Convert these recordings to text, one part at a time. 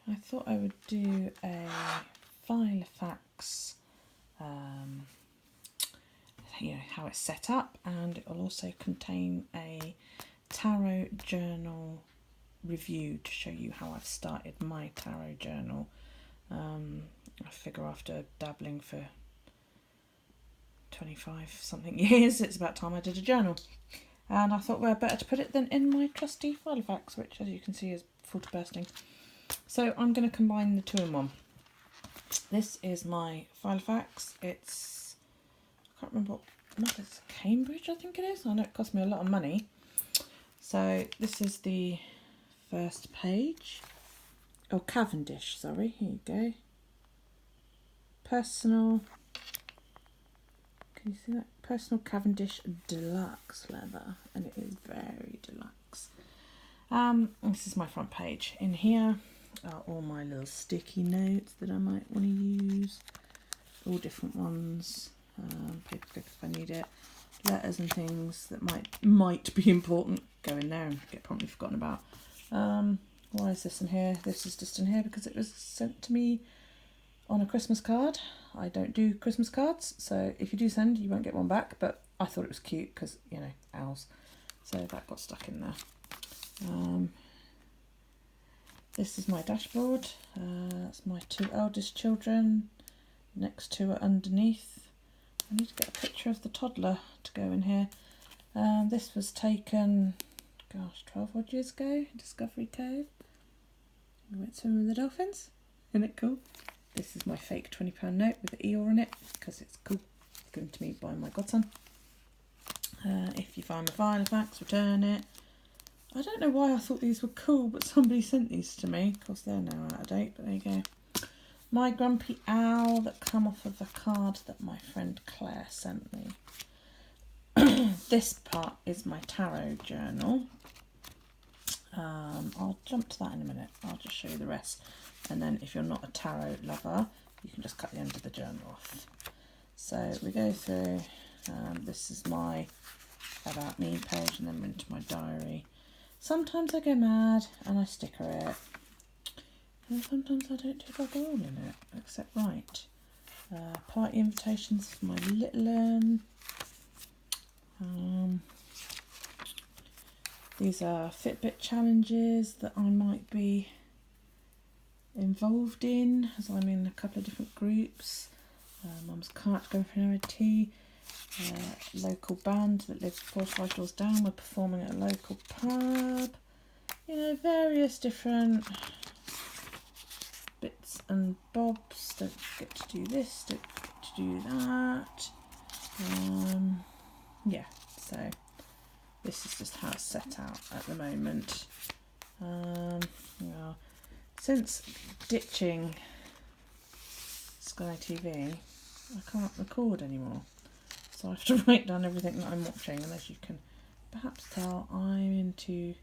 I thought I would do a Filofax, how it's set up, and it will also contain a tarot journal review to show you how I've started my tarot journal. I figure after dabbling for 25 something years, it's about time I did a journal. And I thought, well, better to put it than in my trusty Filofax, which, as you can see, is full to bursting. So I'm going to combine the two in one. This is my Filofax. It's, I can't remember what it's Cambridge, I think it is. I know it cost me a lot of money. So this is the first page. Oh, Cavendish, sorry. Here you go. Personal. Can you see that? Personal Cavendish Deluxe leather, and it is very deluxe. This is my front page. In here are all my little sticky notes that I might want to use, all different ones, paper clip if I need it, letters and things that might be important go in there and get promptly forgotten about. Why is this in here? This is just in here because it was sent to me on a Christmas card. I don't do Christmas cards, so if you do send, you won't get one back, but I thought it was cute because, you know, owls. So that got stuck in there. This is my dashboard. That's my two eldest children. Next two are underneath. I need to get a picture of the toddler to go in here. This was taken, gosh, 12 odd years ago, Discovery Cove. We went swimming with the dolphins. Isn't it cool? This is my fake £20 note with the Eeyore on it because it's cool. Given to me by my godson. If you find my Filofax, return it. I don't know why I thought these were cool, but somebody sent these to me. Of course, they're now out of date, but there you go. My grumpy owl that come off of the card that my friend Claire sent me. This part is my tarot journal. I'll jump to that in a minute. I'll just show you the rest. And then if you're not a tarot lover, you can just cut the end of the journal off. So we go through, this is my About Me page, and then we're into my diary. Sometimes I go mad and I sticker it. And sometimes I don't do bugger all in it, except write. Party invitations for my little one. These are Fitbit challenges that I might be involved in, as I'm in a couple of different groups. Mum's cart going for an OT. Local band that lives 4 or 5 doors down. We're performing at a local pub. You know, various different bits and bobs. Don't get to do this, don't get to do that. Yeah, so this is just how it's set out at the moment. Yeah. Since ditching Sky TV, I can't record anymore. So I have to write down everything that I'm watching, and as you can perhaps tell, I'm into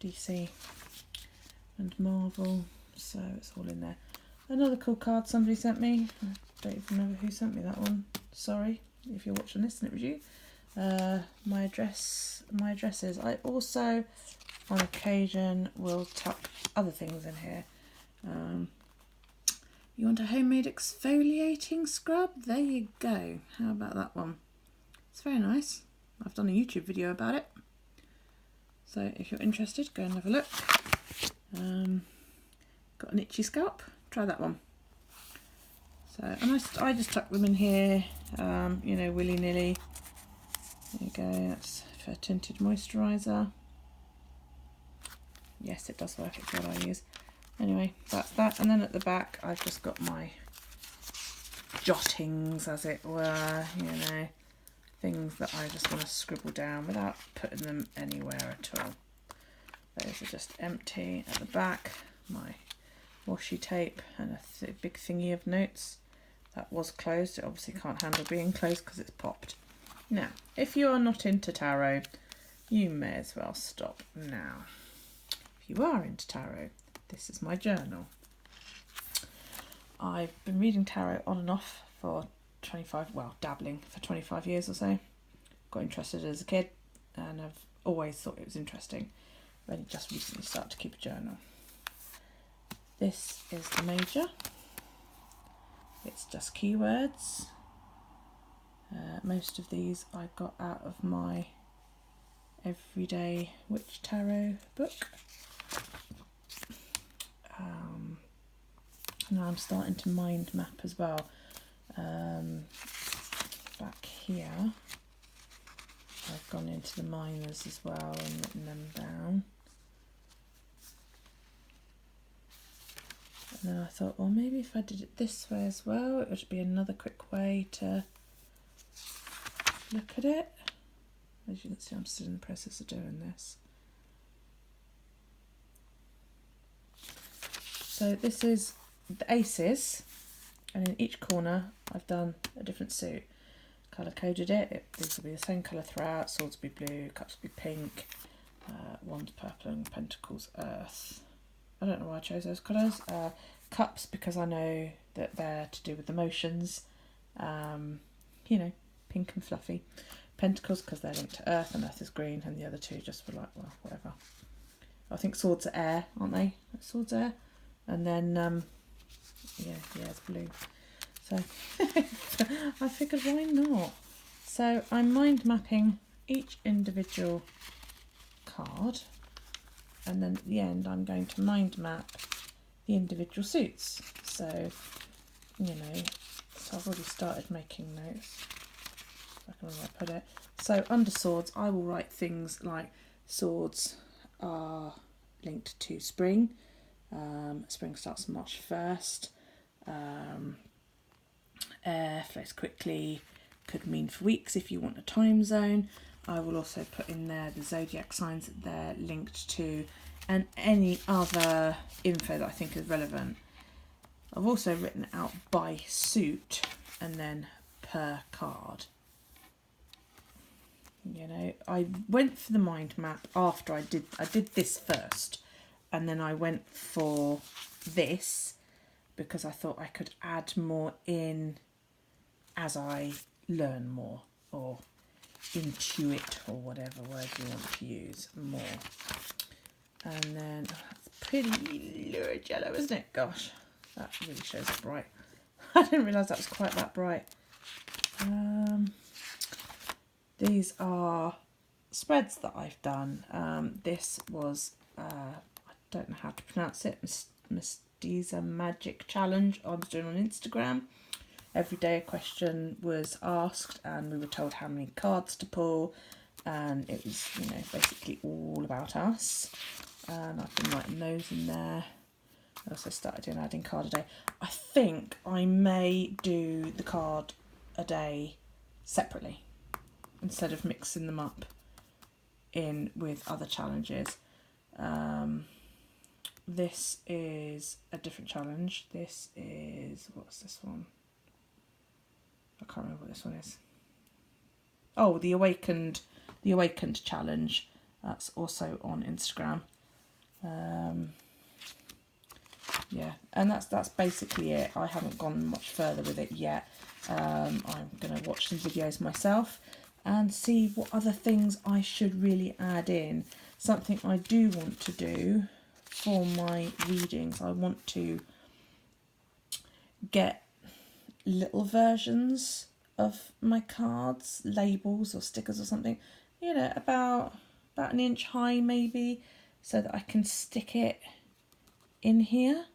DC and Marvel, so it's all in there. Another cool card somebody sent me. I don't even remember who sent me that one. Sorry if you're watching this and it was you. My addresses. I also, on occasion, will tuck other things in here. You want a homemade exfoliating scrub? There you go. How about that one? It's very nice. I've done a YouTube video about it. So if you're interested, go and have a look. Got an itchy scalp? Try that one. So, and I just tuck them in here, you know, willy-nilly. There you go. That's for tinted moisturiser. Yes, it does work. It's what I use. Anyway, that's that. And then at the back, I've just got my jottings, as it were, you know, things that I just want to scribble down without putting them anywhere at all. Those are just empty at the back. My washi tape and a big thingy of notes. That was closed. It obviously can't handle being closed because it's popped. Now, if you are not into tarot, you may as well stop now. If you are into tarot, this is my journal. I've been reading tarot on and off for dabbling for 25 years or so. Got interested as a kid and I've always thought it was interesting. I've only just recently started to keep a journal. This is the major. It's just keywords. Most of these I got out of my Everyday Witch Tarot book. Now I'm starting to mind map as well. Back here I've gone into the minors as well and written them down. And then I thought, well, maybe if I did it this way as well, it would be another quick way to look at it. As you can see, I'm still in the process of doing this. So this is the aces, and in each corner I've done a different suit. Colour coded it. These will be the same colour throughout. Swords will be blue, cups will be pink, wands purple, and pentacles earth. I don't know why I chose those colours. Cups because I know that they're to do with emotions. You know, pink and fluffy. Pentacles because they're linked to earth, and earth is green, and the other two just for like, well, whatever. I think swords are air, aren't they? Swords are air. And then, yeah, it's blue. So I figured, why not? So I'm mind mapping each individual card, and then at the end I'm going to mind map the individual suits. So, you know, so I've already started making notes. I can remember where I put it. So under swords, I will write things like swords are linked to spring. Spring starts March 1st. Air flows quickly, could mean for weeks if you want a time zone. I will also put in there the zodiac signs that they're linked to and any other info that I think is relevant. I've also written out by suit and then per card. You know, I went for the mind map after I did this first, and then I went for this because I thought I could add more in as I learn more, or intuit, or whatever word you want to use more. And then, oh, that's pretty lurid yellow, isn't it? Gosh, that really shows up bright. I didn't realise that was quite that bright. These are spreads that I've done. This was, I don't know how to pronounce it, Mystiza Magic Challenge I was doing on Instagram. Every day a question was asked and we were told how many cards to pull, and it was, you know, basically all about us. And I've been writing those in there. I also started doing adding card a day. I think I may do the card a day separately instead of mixing them up in with other challenges. This is a different challenge. This is, what's this one? I can't remember what this one is. Oh, the Awakened challenge. That's also on Instagram. Yeah, and that's basically it. I haven't gone much further with it yet. I'm going to watch some videos myself and see what other things I should really add in. Something I do want to do for my readings, I want to get little versions of my cards, labels or stickers or something, you know, about an inch high maybe, so that I can stick it in here.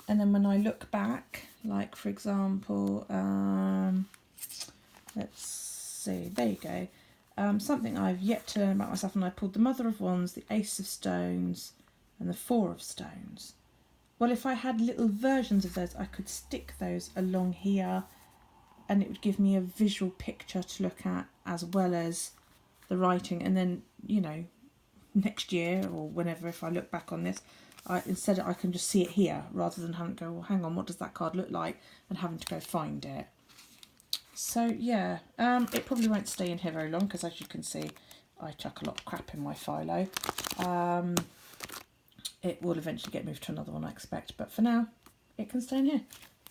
And then when I look back, like for example, let's see, there you go. Something I've yet to learn about myself, and I pulled the Mother of Wands, the Ace of Stones and the Four of Stones. Well, if I had little versions of those, I could stick those along here and it would give me a visual picture to look at as well as the writing. And then, you know, next year or whenever, if I look back on this, instead I can just see it here rather than having to go, well, hang on, what does that card look like, and having to go find it. So yeah, it probably won't stay in here very long because, as you can see, I chuck a lot of crap in my philo. It will eventually get moved to another one, I expect, but for now it can stay in here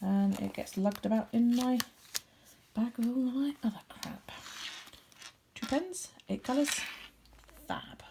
and it gets lugged about in my bag with all my other crap. 2 pens, 8 colours, fab.